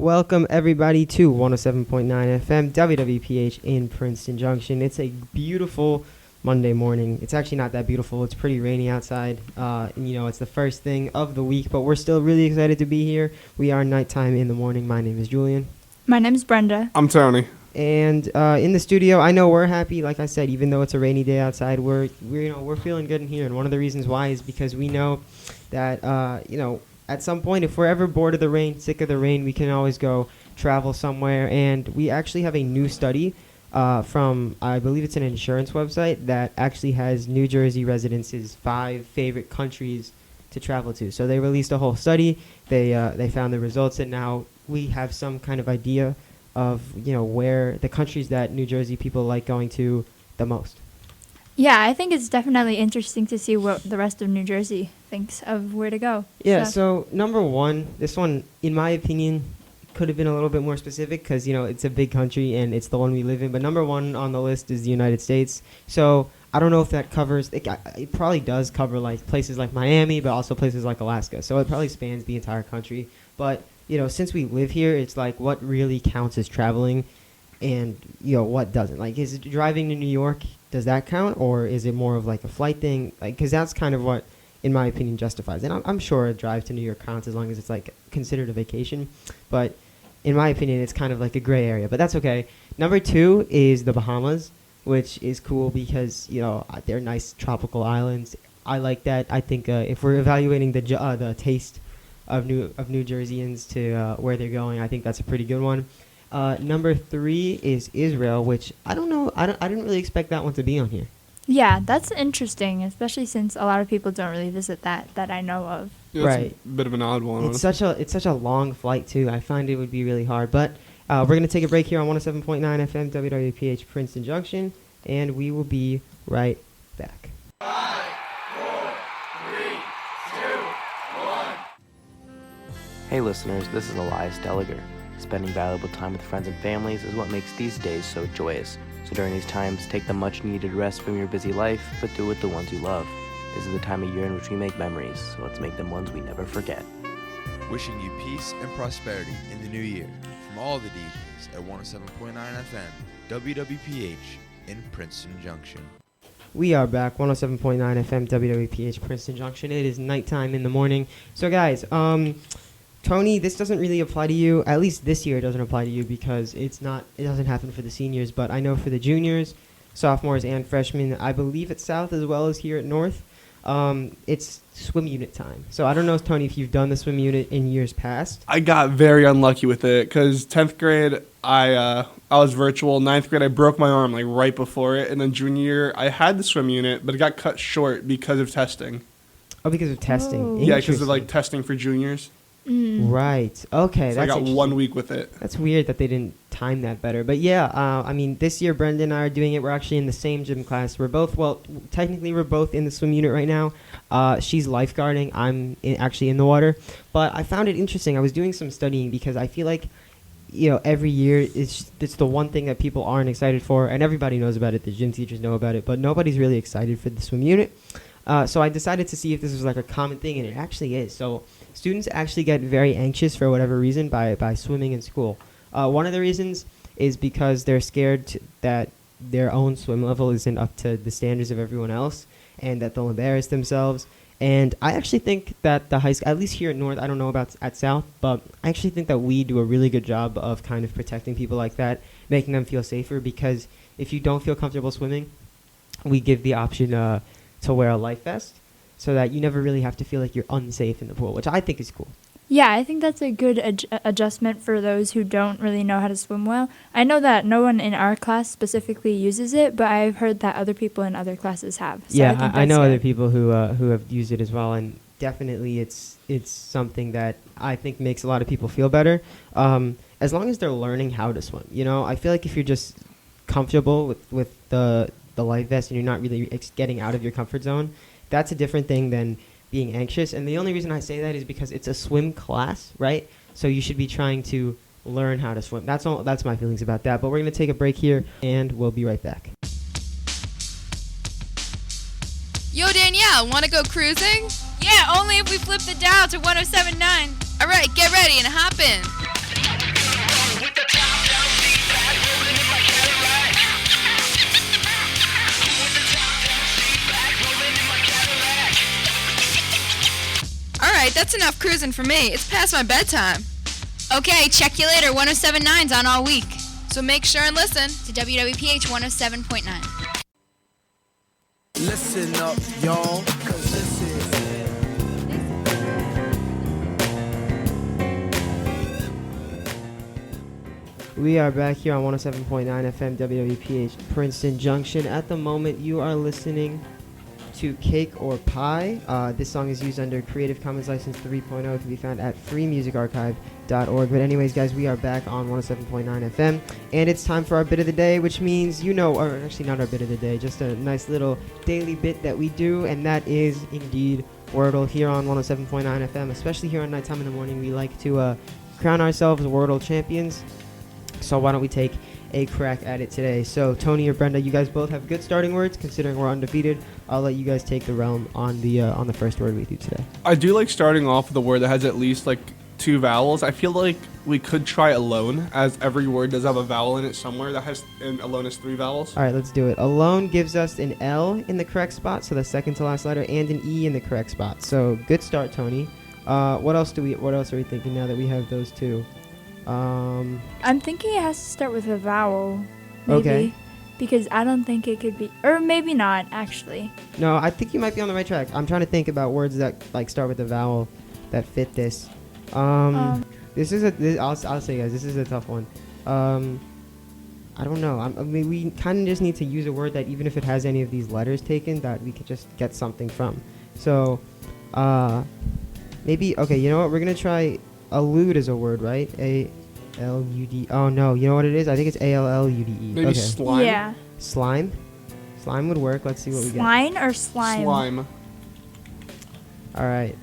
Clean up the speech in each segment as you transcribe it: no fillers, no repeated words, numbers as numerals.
Welcome everybody to 107.9 FM WWPH in Princeton Junction. It's a beautiful Monday morning. It's actually not that beautiful. It's pretty rainy outside. It's the first thing of the week, but we're still really excited to be here. We are nighttime in the morning. My name is Julian. My name's Brenda. I'm Tony. And in the studio, I know we're happy. Like I said, even though it's a rainy day outside, we're feeling good in here. And one of the reasons why is because we know that at some point, if we're ever bored of the rain, sick of the rain, we can always go travel somewhere. And we actually have a new study from, I believe it's an insurance website, that actually has New Jersey residents' 5 favorite countries to travel to. So they released a whole study. They found the results, and now we have some kind of idea of where the countries that New Jersey people like going to the most. Yeah, I think it's definitely interesting to see what the rest of New Jersey thinks of where to go. Yeah, so number one, this one, in my opinion, could have been a little bit more specific because, it's a big country and it's the one we live in. But number one on the list is the United States. So I don't know if that covers, it probably does cover like places like Miami, but also places like Alaska. So it probably spans the entire country. But, since we live here, it's like what really counts as traveling and, what doesn't. Like, is it driving to New York? Does that count, or is it more of like a flight thing? Like, because that's kind of what, in my opinion, justifies. And I'm sure a drive to New York counts as long as it's like considered a vacation. But in my opinion, it's kind of like a gray area. But that's okay. Number 2 is the Bahamas, which is cool because they're nice tropical islands. I like that. I think if we're evaluating the taste of New Jerseyans to where they're going, I think that's a pretty good one. Number 3 is Israel, which I don't know. I didn't really expect that one to be on here. Yeah, that's interesting, especially since a lot of people don't really visit that I know of. Yeah, right. It's a bit of an odd one. It's such a long flight too. I find it would be really hard. But we're gonna take a break here on 107.9 FM WWPH Princeton Junction, and we will be right back. 5, 4, 3, 2, 1. Hey listeners, this is Elias Delegar. Spending valuable time with friends and families is what makes these days so joyous. So during these times, take the much needed rest from your busy life, but do it with the ones you love. This is the time of year in which we make memories, so let's make them ones we never forget. Wishing you peace and prosperity in the new year from all the DJs at 107.9 FM WWPH in Princeton Junction. We are back, 107.9 FM WWPH Princeton Junction. It is nighttime in the morning. So guys, Tony, this doesn't really apply to you. At least this year it doesn't apply to you because it doesn't happen for the seniors. But I know for the juniors, sophomores, and freshmen, I believe at South as well as here at North, it's swim unit time. So I don't know, Tony, if you've done the swim unit in years past. I got very unlucky with it because 10th grade, I was virtual. 9th grade, I broke my arm like right before it. And then junior year, I had the swim unit, but it got cut short because of testing. Oh, because of testing. Oh. Yeah, because of like testing for juniors. Right. Okay. So I got 1 week with it. That's weird that they didn't time that better. But yeah, this year Brenda and I are doing it. We're actually in the same gym class. Technically we're both in the swim unit right now. She's lifeguarding. I'm actually in the water. But I found it interesting. I was doing some studying because I feel like, every year it's the one thing that people aren't excited for, and everybody knows about it. The gym teachers know about it, but nobody's really excited for the swim unit. So I decided to see if this was like a common thing, and it actually is. So students actually get very anxious for whatever reason by swimming in school. One of the reasons is because they're scared that their own swim level isn't up to the standards of everyone else and that they'll embarrass themselves. And I actually think that the high school, at least here at North, I don't know about at South, but I actually think that we do a really good job of kind of protecting people like that, making them feel safer, because if you don't feel comfortable swimming, we give the option to wear a life vest so that you never really have to feel like you're unsafe in the pool, which I think is cool. Yeah, I think that's a good adjustment for those who don't really know how to swim well. I know that no one in our class specifically uses it, but I've heard that other people in other classes have. So yeah, I know other people who have used it as well, and definitely it's something that I think makes a lot of people feel better, as long as they're learning how to swim. I feel like if you're just comfortable with the life vest and you're not really getting out of your comfort zone, that's a different thing than being anxious. And the only reason I say that is because it's a swim class, right? So you should be trying to learn how to swim. That's my feelings about that. But we're going to take a break here, and we'll be right back. Yo, Danielle, want to go cruising? Yeah, only if we flip the dial to 107.9. All right, get ready and hop in. that's enough cruising for me. It's past my bedtime. Okay, check you later. 107.9's on all week. So make sure and listen to WWPH 107.9. Listen up, y'all, 'cause this is We are back here on 107.9 FM WWPH Princeton Junction. At the moment, you are listening to Cake or Pie. This song is used under Creative Commons License 3.0. It can be found at freemusicarchive.org. But anyways, guys, we are back on 107.9 FM. And it's time for our bit of the day, which means, or actually not our bit of the day, just a nice little daily bit that we do. And that is indeed Wordle here on 107.9 FM. Especially here on nighttime in the morning, we like to crown ourselves Wordle champions. So why don't we take a crack at it today? So Tony or Brenda, you guys both have good starting words. Considering we're undefeated, I'll let you guys take the realm on the first word with you today. I do like starting off with a word that has at least like 2 vowels. I feel like we could try alone, as every word does have a vowel in it somewhere. And alone has 3 vowels. All right, let's do it. Alone gives us an L in the correct spot, so the second to last letter, and an E in the correct spot. So good start, Tony. What else are we thinking now that we have those 2? I'm thinking it has to start with a vowel, maybe. Okay. Because I don't think it could be, or maybe not, actually. No, I think you might be on the right track. I'm trying to think about words that like start with a vowel that fit this. This is I'll say, guys, this is a tough one. I don't know. I mean, we kind of just need to use a word that even if it has any of these letters taken, that we could just get something from. So, maybe, okay, you know what? We're going to try allude as a word, right? A-L-U-D. Oh, no. You know what it is? I think it's A-L-L-U-D-E. Maybe okay. slime. Yeah. Slime? Slime would work. Let's see what we get. Slime or slime? Slime. All right.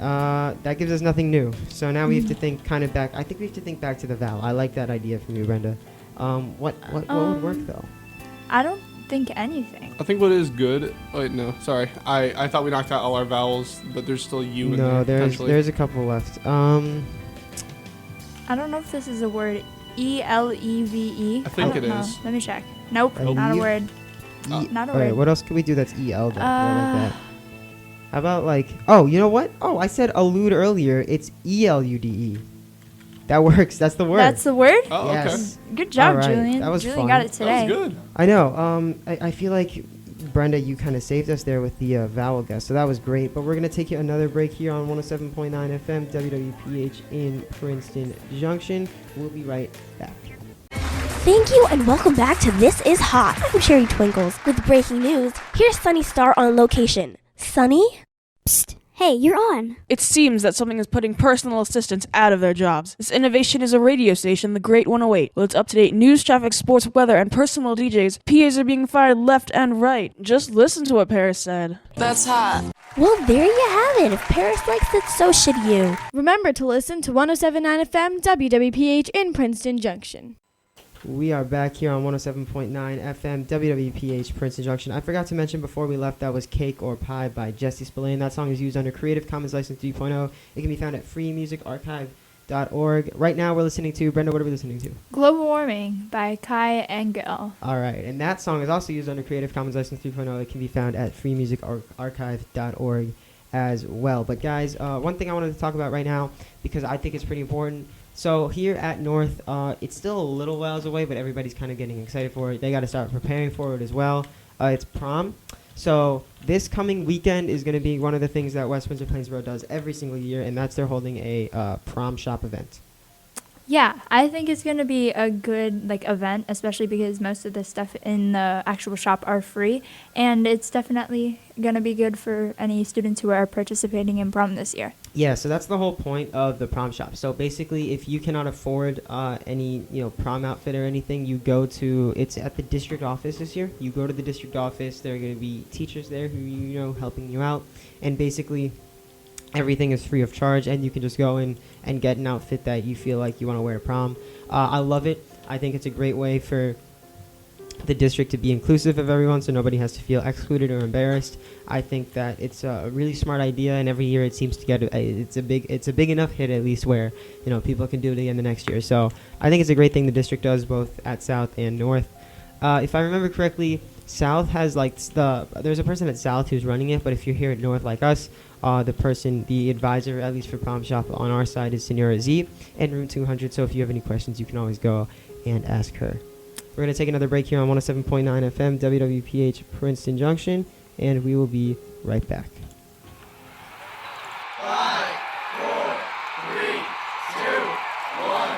That gives us nothing new. So now we have to think kind of back. I think we have to think back to the vowel. I like that idea from you, Brenda. What would work, though? I don't think anything. I think what is good. Wait, no, sorry. I thought we knocked out all our vowels, but there's still U in there. No, potentially. there's a couple left. I don't know if this is a word. E-L-E-V-E. I think it know. is. Let me check. Nope, Nope. not a word. Oh. Not a All right, word. what else can we do that's E-L though? I like that. How about like, oh, you know what? Oh, I said allude earlier. It's E-L-U-D-E. That works. That's the word. That's the word? Oh, Yes. Good job, All right, Julian. that was Julian fun. got it okay. today. That was good. I know. I feel like, Brenda, you kind of saved us there with the vowel guess, so that was great. But we're going to take another break here on 107.9 FM, WWPH in Princeton Junction. We'll be right back. Thank you and welcome back to This Is Hot. I'm Sherry Twinkles. With breaking news, here's Sunny Star on location. Sunny? Psst. Hey, you're on. It seems that something is putting personal assistants out of their jobs. This innovation is a radio station, the Great 108. With its up-to-date news, traffic, sports, weather, and personal DJs, PAs are being fired left and right. Just listen to what Paris said. That's hot. Well, there you have it. If Paris likes it, so should you. Remember to listen to 107.9 FM WWPH in Princeton Junction. We are back here on 107.9 FM, WWPH, Princeton Junction. I forgot to mention before we left that was Cake or Pie by Jesse Spillane. That song is used under Creative Commons License 3.0. It can be found at freemusicarchive.org. Right now we're listening to, Brenda, what are we listening to? Global Warming by Kai Engel. All right, and that song is also used under Creative Commons License 3.0. It can be found at freemusicarchive.org as well. But guys, one thing I wanted to talk about right now, because I think it's pretty important. So here at North, it's still a little whiles away, but everybody's kind of getting excited for it. They got to start preparing for it as well. It's prom. So this coming weekend is going to be one of the things that West Windsor Plainsboro does every single year, and that's they're holding a prom shop event. Yeah, I think it's going to be a good event, especially because most of the stuff in the actual shop are free, and it's definitely going to be good for any students who are participating in prom this year. Yeah, so that's the whole point of the prom shop. So basically, if you cannot afford any prom outfit or anything, you go to, it's at the district office this year. You go to the district office. There are going to be teachers there who helping you out, and basically everything is free of charge, and you can just go in and get an outfit that you feel like you want to wear to prom. I love it. I think it's a great way for the district to be inclusive of everyone, so nobody has to feel excluded or embarrassed. I think that it's a really smart idea, and every year it seems to get it's a big enough hit at least where people can do it again the next year. So I think it's a great thing the district does both at South and North. If I remember correctly, South has like there's a person at South who's running it, but if you're here at North like us, the advisor, at least for Prom Shop on our side, is Senora Z in room 200. So if you have any questions, you can always go and ask her. We're going to take another break here on 107.9 FM, WWPH Princeton Junction, and we will be right back. 5, 4, 3, 2, 1.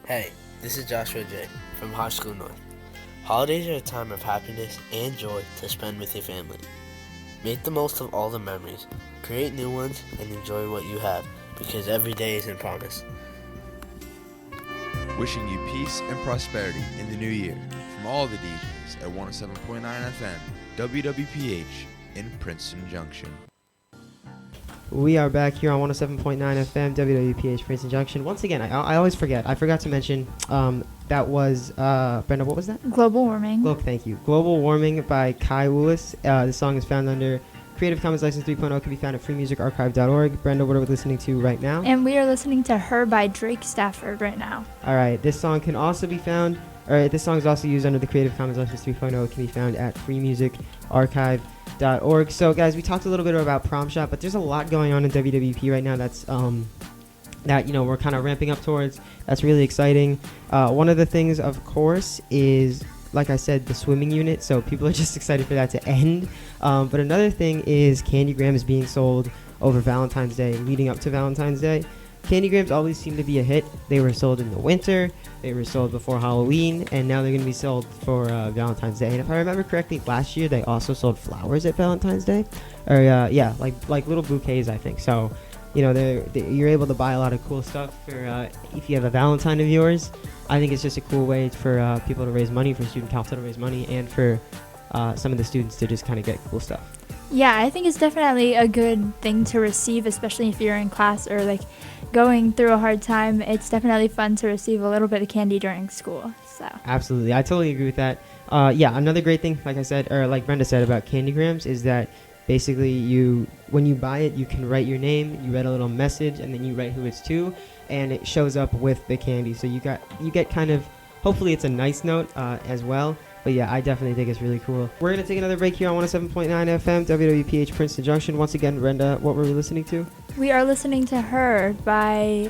Hey, this is Joshua J. from High School North. Holidays are a time of happiness and joy to spend with your family. Make the most of all the memories, create new ones, and enjoy what you have, because every day isn't promised. Wishing you peace and prosperity in the new year from all the DJs at 107.9 FM, WWPH in Princeton Junction. We are back here on 107.9 FM, WWPH Princeton Junction. Once again, I always forget. I forgot to mention that was, Brenda, what was that? Global Warming. Thank you. Global Warming by Kai Willis. The song is found under Creative Commons License 3.0. Can be found at freemusicarchive.org. Brenda, what are we listening to right now? And we are listening to Her by Drake Stafford right now. All right. This song can also be found, this song is also used under the Creative Commons License 3.0. It can be found at freemusicarchive.org. So, guys, we talked a little bit about Prom Shop, but there's a lot going on in WWP right now that's that we're kind of ramping up towards. That's really exciting. One of the things, of course, is, like I said, the swimming unit. So people are just excited for that to end. But another thing is candygrams being sold over Valentine's Day, leading up to Valentine's Day. Candygrams always seem to be a hit. They were sold in the winter, they were sold before Halloween, and now they're going to be sold for Valentine's Day. And if I remember correctly, last year they also sold flowers at Valentine's Day. Or like little bouquets, I think. So, you're able to buy a lot of cool stuff for if you have a Valentine of yours. I think it's just a cool way for people to raise money, for student council to raise money, and for some of the students to just kind of get cool stuff. Yeah, I think it's definitely a good thing to receive, especially if you're in class or like going through a hard time. It's definitely fun to receive a little bit of candy during school. So absolutely, I totally agree with that. Another great thing, like I said, or like Brenda said about candygrams, is that basically when you buy it, you can write your name, you write a little message, and then you write who it's to, and it shows up with the candy. So you get kind of, hopefully it's a nice note as well. But yeah, I definitely think it's really cool. We're going to take another break here on 107.9 FM, WWPH Princeton Junction. Once again, Brenda, what were we listening to? We are listening to Her by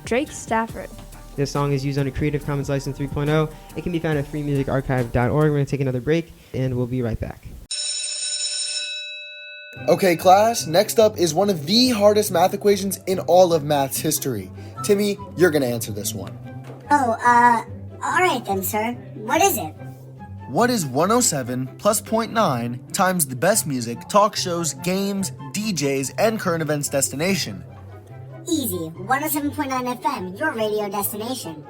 Drake Stafford. This song is used under Creative Commons License 3.0. It can be found at freemusicarchive.org. We're going to take another break, and we'll be right back. Okay, class, next up is one of the hardest math equations in all of math's history. Timmy, you're going to answer this one. All right then, sir. What is it? What is 107 plus 0.9 times the best music, talk shows, games, DJs, and current events destination? Easy. 107.9 FM, your radio destination.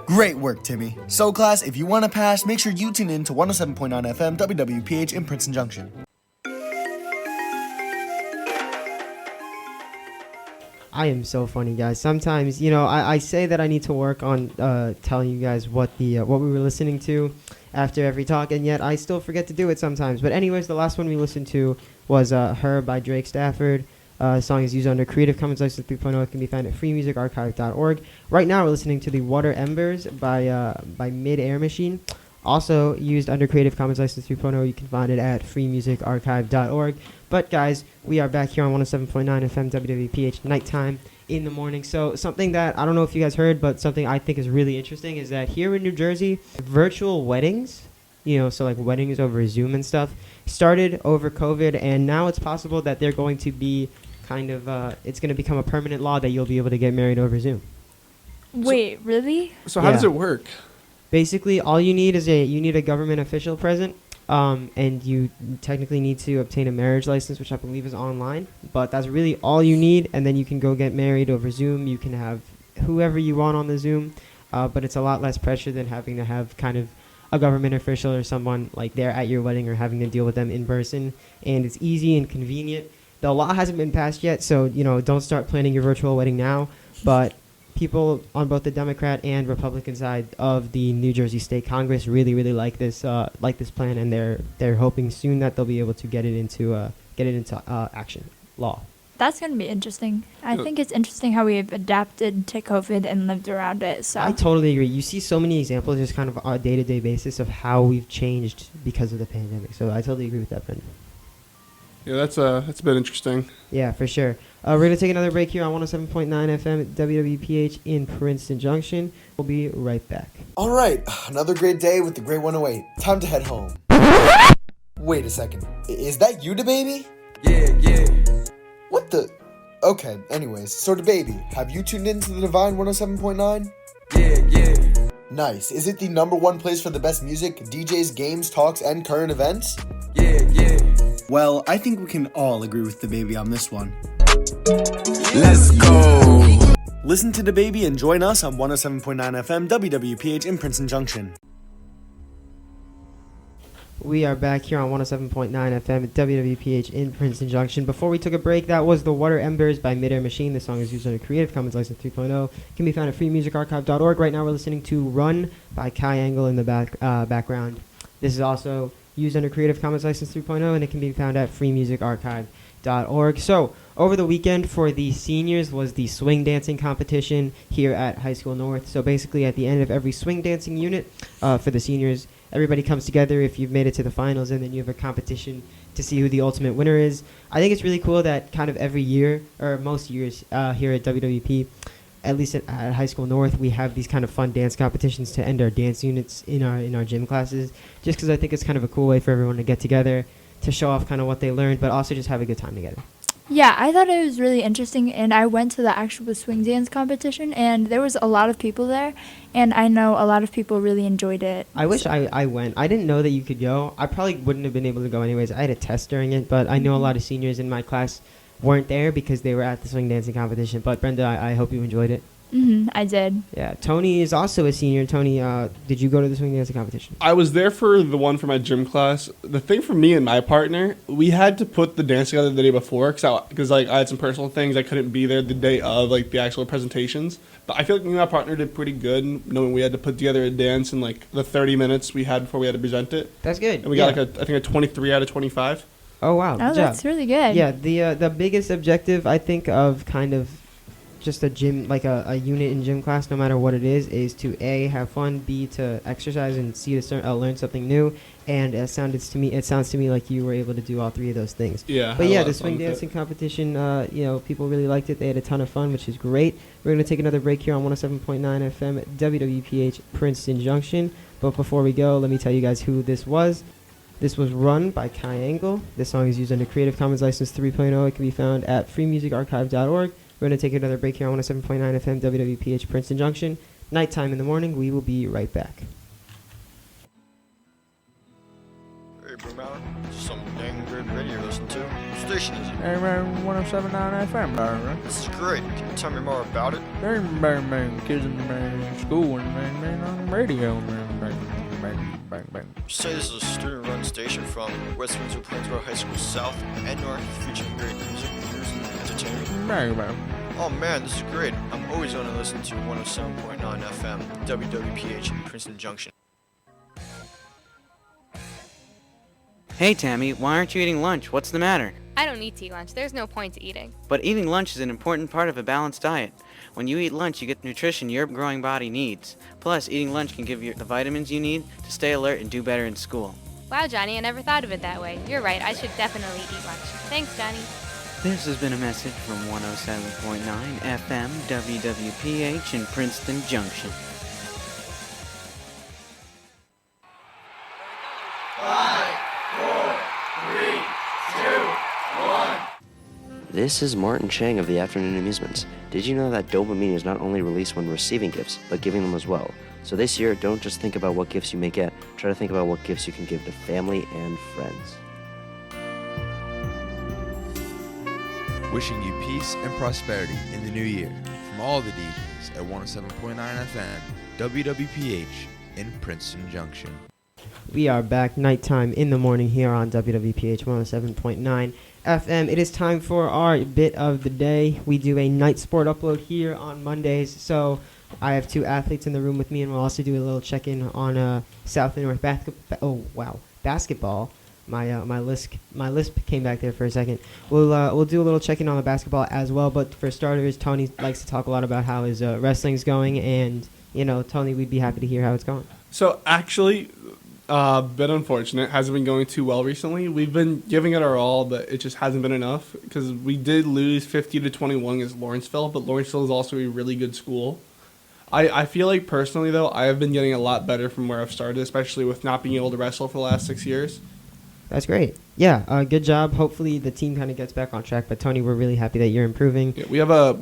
Great work, Timmy. So, class, if you want to pass, make sure you tune in to 107.9 FM WWPH in Princeton Junction. I am so funny, guys. Sometimes, I say that I need to work on telling you guys what we were listening to after every talk, and yet I still forget to do it sometimes. But anyways, the last one we listened to was Her by Drake Stafford. The song is used under Creative Commons License 3.0. It can be found at freemusicarchive.org. Right now we're listening to The Water Embers by Mid-Air Machine. Also used under Creative Commons License 3.0. You can find it at freemusicarchive.org. But guys, we are back here on 107.9 FM WWPH nighttime in the morning. So something that I don't know if you guys heard, but something I think is really interesting is that here in New Jersey, virtual weddings, so like weddings over Zoom and stuff, started over COVID, and now it's possible that they're going to be it's going to become a permanent law that you'll be able to get married over Zoom. Wait, really? So how does it work? Basically, all you need is a government official present, and you technically need to obtain a marriage license, which I believe is online. But that's really all you need, and then you can go get married over Zoom. You can have whoever you want on the Zoom, but it's a lot less pressure than having to have kind of a government official or someone like there at your wedding or having to deal with them in person. And it's easy and convenient. The law hasn't been passed yet, so don't start planning your virtual wedding now. But people on both the Democrat and Republican side of the New Jersey State Congress really, really like this plan, and they're hoping soon that they'll be able to get it into action law. That's going to be interesting. I think it's interesting how we've adapted to COVID and lived around it. So I totally agree. You see so many examples just kind of on a day-to-day basis of how we've changed because of the pandemic. So I totally agree with that, Brenda. Yeah, that's a bit interesting. Yeah, for sure. We're going to take another break here on 107.9 FM at WWPH in Princeton Junction. We'll be right back. All right, another great day with the Great 108. Time to head home. Wait a second. Is that you, DaBaby? Yeah. What the? Okay, anyways, so DaBaby, have you tuned into the Divine 107.9? Yeah. Nice. Is it the #1 place for the best music, DJs, games, talks, and current events? Yeah. Well, I think we can all agree with DaBaby on this one. Let's go. Listen to DaBaby and join us on 107.9 FM WWPH in Princeton Junction. We are back here on 107.9 FM at WWPH in Princeton Junction. Before we took a break, that was The Water Embers by Midair Machine. The song is used under Creative Commons License 3.0. It can be found at freemusicarchive.org. Right now we're listening to Run by Kai Angle in the background. This is also used under Creative Commons License 3.0, and it can be found at freemusicarchive.org. So, over the weekend for the seniors was the swing dancing competition here at High School North. So basically at the end of every swing dancing unit for the seniors, everybody comes together if you've made it to the finals, and then you have a competition to see who the ultimate winner is. I think it's really cool that kind of every year, or most years here at WWP, at least at High School North, we have these kind of fun dance competitions to end our dance units in our gym classes, just because I think it's kind of a cool way for everyone to get together, to show off kind of what they learned, but also just have a good time together. Yeah, I thought it was really interesting, and I went to the actual swing dance competition, and there was a lot of people there, and I know a lot of people really enjoyed it. I wish I went. I didn't know that you could go. I probably wouldn't have been able to go anyways. I had a test during it, but I know a lot of seniors in my class weren't there because they were at the swing dancing competition. But Brenda, I hope you enjoyed it. I did. Yeah, Tony is also a senior. Tony, did you go to the swing dancing competition? I was there for the one for my gym class. The thing for me and my partner, we had to put the dance together the day before because I had some personal things. I couldn't be there the day of like the actual presentations. But I feel like me and my partner did pretty good, knowing we had to put together a dance in like the 30 minutes we had before we had to present it. That's good. And we got I think a 23 out of 25. Oh wow! Oh, that's really good. Yeah, the biggest objective I think of kind of just a gym, like a unit in gym class, no matter what it is to A, have fun, B, to exercise and C, to learn something new, and it sounds to me like you were able to do all three of those things. Yeah. But yeah, the swing dancing competition, people really liked it. They had a ton of fun, which is great. We're going to take another break here on 107.9 FM at WWPH Princeton Junction. But before we go, let me tell you guys who this was. This was Run by Kai Angle. This song is used under Creative Commons License 3.0. It can be found at freemusicarchive.org. We're going to take another break here on 107.9 FM WWPH Princeton Junction. Nighttime in the morning. We will be right back. Hey, Boomhauer. Some dang good radio to listen to. What station is it? Hey, man, 107.9 FM, man. This is great. Can you tell me more about it? Hey, man, kids in the school and man, on the radio, man, bang. You say this is a student-run station from West Windsor, Plainsboro High School South and North, featuring great music, news, and entertainment. Man. Oh man, this is great. I'm always going to listen to 107.9 FM, WWPH in Princeton Junction. Hey Tammy, why aren't you eating lunch? What's the matter? I don't need to eat lunch. There's no point to eating. But eating lunch is an important part of a balanced diet. When you eat lunch, you get the nutrition your growing body needs. Plus, eating lunch can give you the vitamins you need to stay alert and do better in school. Wow, Johnny, I never thought of it that way. You're right. I should definitely eat lunch. Thanks, Johnny. This has been a message from 107.9 FM WWPH in Princeton Junction. 5, 4, 3, 2, 1. This is Martin Chang of the Afternoon Amusements. Did you know that dopamine is not only released when receiving gifts, but giving them as well? So this year, don't just think about what gifts you may get, try to think about what gifts you can give to family and friends. Wishing you peace and prosperity in the new year from all the DJs at 107.9 FM, WWPH in Princeton Junction. We are back nighttime in the morning here on WWPH 107.9 FM. It is time for our bit of the day. We do a night sport upload here on Mondays. So I have two athletes in the room with me, and we'll also do a little check-in on South and North basketball. My lisp came back there for a second. We'll do a little check-in on the basketball as well, but for starters, Tony likes to talk a lot about how his wrestling's going, and Tony, we'd be happy to hear how it's going. So actually, a bit unfortunate. Hasn't been going too well recently. We've been giving it our all, but it just hasn't been enough because we did lose 50-21 against Lawrenceville, but Lawrenceville is also a really good school. I feel like personally, though, I have been getting a lot better from where I've started, especially with not being able to wrestle for the last 6 years. That's great. Yeah, good job. Hopefully the team kind of gets back on track. But Tony, we're really happy that you're improving. Yeah, we have a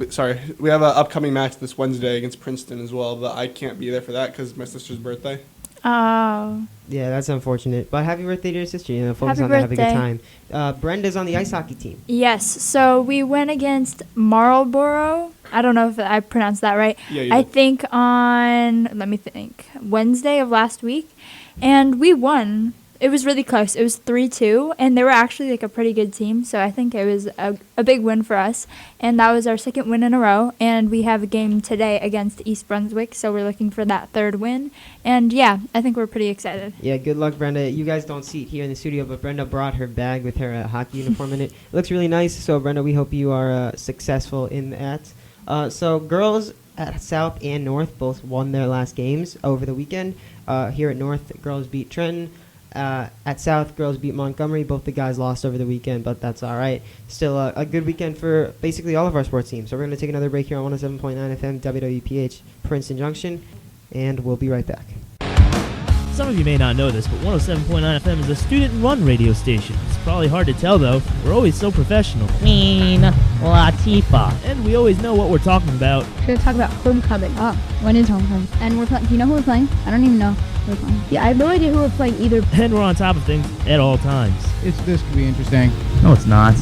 upcoming match this Wednesday against Princeton as well, but I can't be there for that because my sister's birthday. Oh. Yeah, that's unfortunate. But happy birthday to your sister. Focus Happy on that, have a good birthday. time. Brenda's on the ice hockey team. Yes. So we went against Marlboro. I don't know if I pronounced that right. Yeah, you I did. think on, Wednesday of last week. And we won. It was really close. It was 3-2, and they were actually a pretty good team, so I think it was a big win for us. And that was our second win in a row, and we have a game today against East Brunswick, so we're looking for that third win. And, yeah, I think we're pretty excited. Yeah, good luck, Brenda. You guys don't see it here in the studio, but Brenda brought her bag with her hockey uniform in it. It looks really nice, so, Brenda, we hope you are successful in that. So girls at South and North both won their last games over the weekend. Here at North, girls beat Trenton. At South, girls beat Montgomery. Both the guys lost over the weekend, but that's all right. Still a good weekend for basically all of our sports teams. So we're going to take another break here on 107.9 FM, WWPH, Princeton Junction, and we'll be right back. Some of you may not know this, but 107.9 FM is a student-run radio station. It's probably hard to tell, though. We're always so professional. Queen Latifah. And we always know what we're talking about. We're going to talk about homecoming. Oh, when is homecoming? And we're playing. Do you know who we're playing? I don't even know who we're playing. Yeah, I have no idea who we're playing either. And we're on top of things at all times. This could be interesting. No, it's not.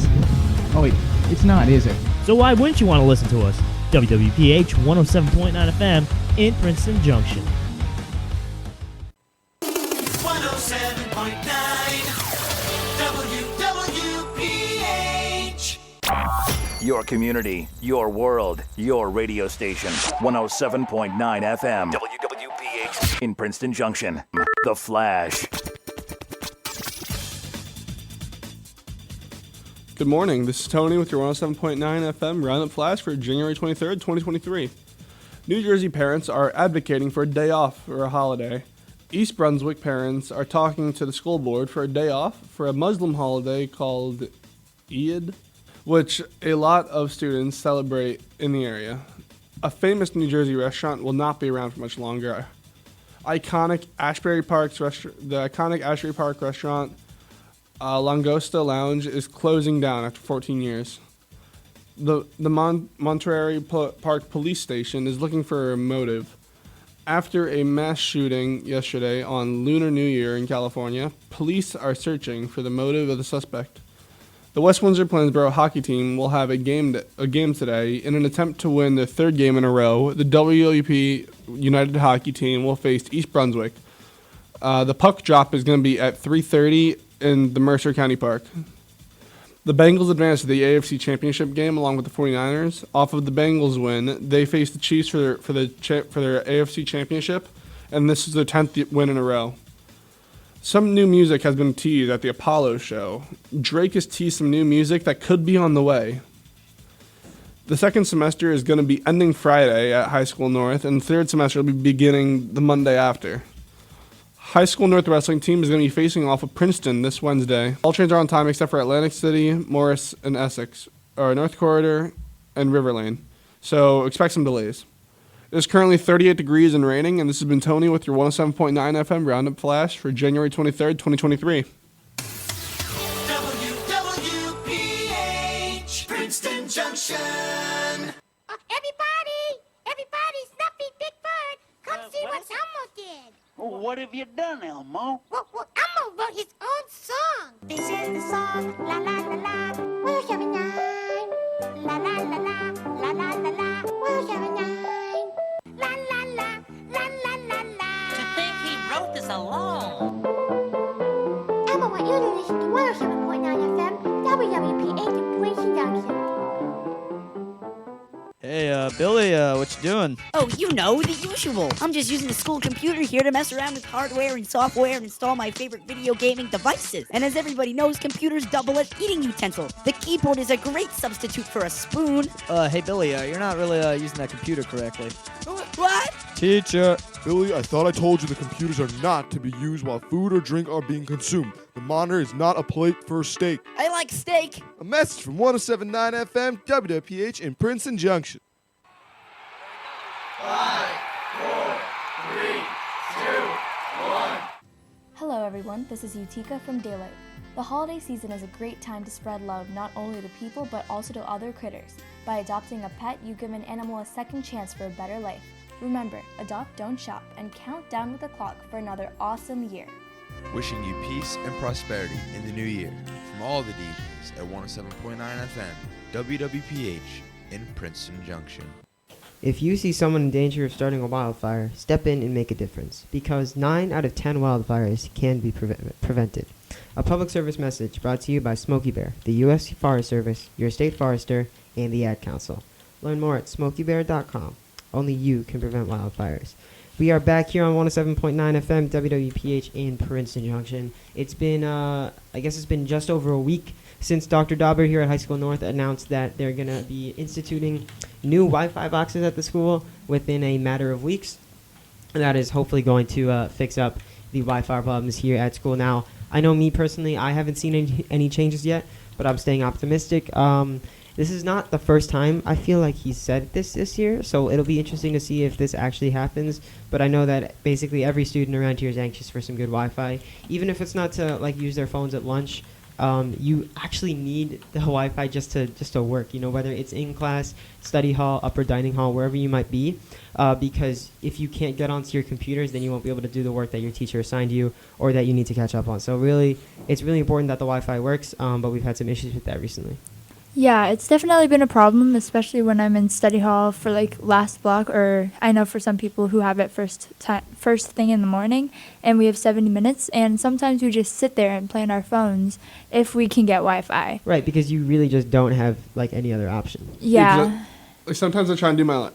Oh, wait. It's not, is it? So why wouldn't you want to listen to us? WWPH 107.9 FM in Princeton Junction. 107.9 WWPH. Your community, your world, your radio station. 107.9 FM. WWPH in Princeton Junction. The Flash. Good morning. This is Tony with your 107.9 FM Roundup Flash for January 23rd, 2023. New Jersey parents are advocating for a day off or a holiday. East Brunswick parents are talking to the school board for a day off for a Muslim holiday called Eid, which a lot of students celebrate in the area. A famous New Jersey restaurant will not be around for much longer. The iconic Ashbury Park restaurant, Langosta Lounge, is closing down after 14 years. The Monterey Park Police Station is looking for a motive. After a mass shooting yesterday on Lunar New Year in California, police are searching for the motive of the suspect. The West Windsor-Plainsboro hockey team will have a game today in an attempt to win their third game in a row. The WWP United hockey team will face East Brunswick. The puck drop is going to be at 3:30 in the Mercer County Park. The Bengals advance to the AFC Championship game along with the 49ers. Off of the Bengals win, they face the Chiefs for their AFC Championship, and this is their 10th win in a row. Some new music has been teased at the Apollo show. Drake has teased some new music that could be on the way. The second semester is going to be ending Friday at High School North, and the third semester will be beginning the Monday after. High School North wrestling team is going to be facing off of Princeton this Wednesday. All trains are on time except for Atlantic City, Morris, and Essex, or North Corridor, and River Lane. So expect some delays. It is currently 38 degrees and raining, and this has been Tony with your 107.9 FM Roundup Flash for January 23rd, 2023. WWPH Princeton Junction. Everybody, Snuffy Bigfoot, come see what Elmo did. What have you done, Elmo? Well, Elmo wrote his own song. This is the song, la la la la, we'll have a nine. La la la la, la la la la, we'll have a nine. La la la, la la la la. To think he wrote this alone. Elmo, want you to listen to 107.9 FM, WWPH in Princeton Junction. Hey, Billy, what you doing? doing? Oh, you know, the usual. I'm just using the school computer here to mess around with hardware and software and install my favorite video gaming devices. And as everybody knows, computers double as eating utensils. The keyboard is a great substitute for a spoon. Hey, Billy, you're not really using that computer correctly. What? Teacher. Billy, I thought I told you the computers are not to be used while food or drink are being consumed. The monitor is not a plate for steak. I like steak. A message from 107.9 FM WWPH in Princeton Junction. 5, 4, 3, 2, 1. Hello everyone, this is Utika from Daylight. The holiday season is a great time to spread love not only to people but also to other critters. By adopting a pet, you give an animal a second chance for a better life. Remember, adopt, don't shop, and count down with the clock for another awesome year. Wishing you peace and prosperity in the new year from all the DJs at 107.9 FM WWPH in Princeton Junction. If you see someone in danger of starting a wildfire, step in and make a difference, because 9 out of 10 wildfires can be prevented. A public service message brought to you by Smokey Bear, the U.S. Forest Service, your state forester, and the Ad Council. Learn more at smokeybear.com. Only you can prevent wildfires. We are back here on 107.9 FM WWPH in Princeton Junction. It's been, I guess it's been just over a week since Dr. Dauber here at High School North announced that they're going to be instituting new Wi-Fi boxes at the school within a matter of weeks. And that is hopefully going to fix up the Wi-Fi problems here at school. Now, I know me personally, I haven't seen any changes yet, but I'm staying optimistic. This is not the first time I feel like he said this year, so it'll be interesting to see if this actually happens. But I know that basically every student around here is anxious for some good Wi-Fi, even if it's not to like use their phones at lunch. You actually need the Wi-Fi just to work. You know, whether it's in class, study hall, upper dining hall, wherever you might be, because if you can't get onto your computers, then you won't be able to do the work that your teacher assigned you or that you need to catch up on. So really, it's really important that the Wi-Fi works. But we've had some issues with that recently. Yeah, it's definitely been a problem, especially when I'm in study hall for like last block, or I know for some people who have it first thing in the morning, and we have 70 minutes, and sometimes we just sit there and play on our phones if we can get Wi-Fi. Right, because you really just don't have like any other option. Yeah. Like sometimes I try and do my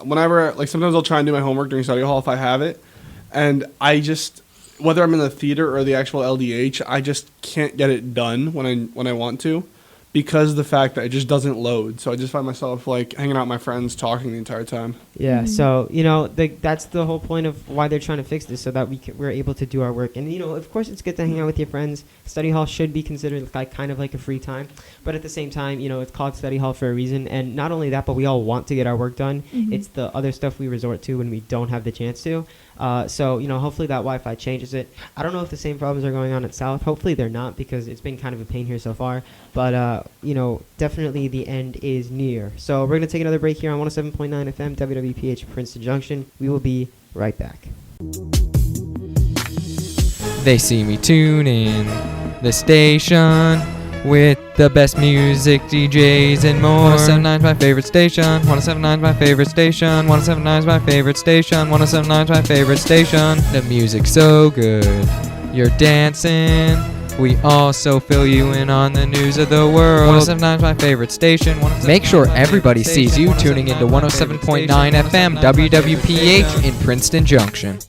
sometimes I'll try and do my homework during study hall if I have it, and I just, whether I'm in the theater or the actual LDH, I just can't get it done when I want to, because of the fact that it just doesn't load. So I just find myself like hanging out with my friends talking the entire time. Yeah, so, you know, that's the whole point of why they're trying to fix this, so that we're able to do our work. And, you know, of course it's good to hang out with your friends. Study hall should be considered like kind of like a free time. But at the same time, you know, it's called study hall for a reason. And not only that, but we all want to get our work done. Mhm. It's the other stuff we resort to when we don't have the chance to. So, you know, hopefully that Wi-Fi changes it. I don't know if the same problems are going on at South. Hopefully they're not, because it's been kind of a pain here so far. But, you know, definitely the end is near. So we're going to take another break here on 107.9 FM WWPH Princeton Junction. We will be right back. They see me tune in the station with the best music, DJs, and more. 107.9's my favorite station. 107.9's my favorite station. 107.9's my favorite station. 107.9's my favorite station. The music's so good. You're dancing. We also fill you in on the news of the world. 107.9's my favorite station. Make sure everybody sees you tuning into 107.9 FM WWPH in Princeton Junction.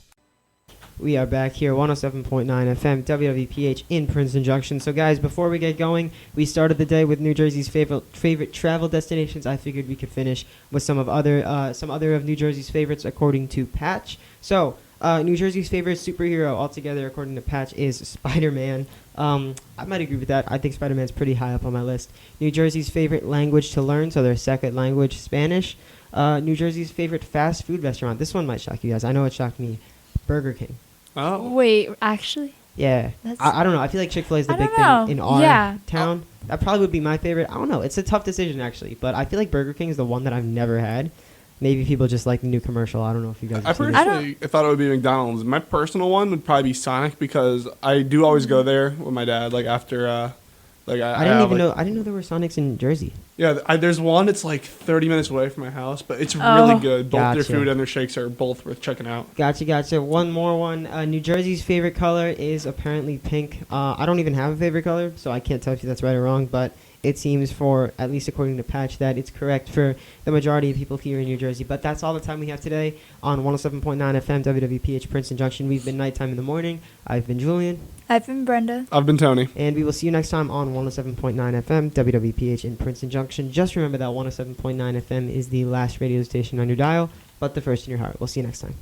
We are back here, 107.9 FM, WWPH in Princeton Junction. So, guys, before we get going, we started the day with New Jersey's favorite travel destinations. I figured we could finish with some other of New Jersey's favorites, according to Patch. So, New Jersey's favorite superhero altogether, according to Patch, is Spider-Man. I might agree with that. I think Spider-Man's pretty high up on my list. New Jersey's favorite language to learn, so their second language, Spanish. New Jersey's favorite fast food restaurant. This one might shock you guys. I know it shocked me. Burger King. Oh. Wait, actually? Yeah. I don't know. I feel like Chick-fil-A is the big thing in our town. That probably would be my favorite. I don't know. It's a tough decision, actually. But I feel like Burger King is the one that I've never had. Maybe people just like the new commercial. I don't know if you guys have seen it. I personally thought it would be McDonald's. My personal one would probably be Sonic, because I do always go there with my dad, like after... I didn't know there were Sonics in Jersey. Yeah, there's one. It's like 30 minutes away from my house, but it's really good. Both their food and their shakes are both worth checking out. Gotcha. One more one. New Jersey's favorite color is apparently pink. I don't even have a favorite color, so I can't tell if that's right or wrong, but it seems, for at least according to Patch, that it's correct for the majority of people here in New Jersey. But that's all the time we have today on 107.9 FM WWPH Princeton Junction. We've been Nighttime in the Morning. I've been Julian. I've been Brenda. I've been Tony. And we will see you next time on 107.9 FM WWPH in Princeton Junction. Just remember that 107.9 FM is the last radio station on your dial, but the first in your heart. We'll see you next time.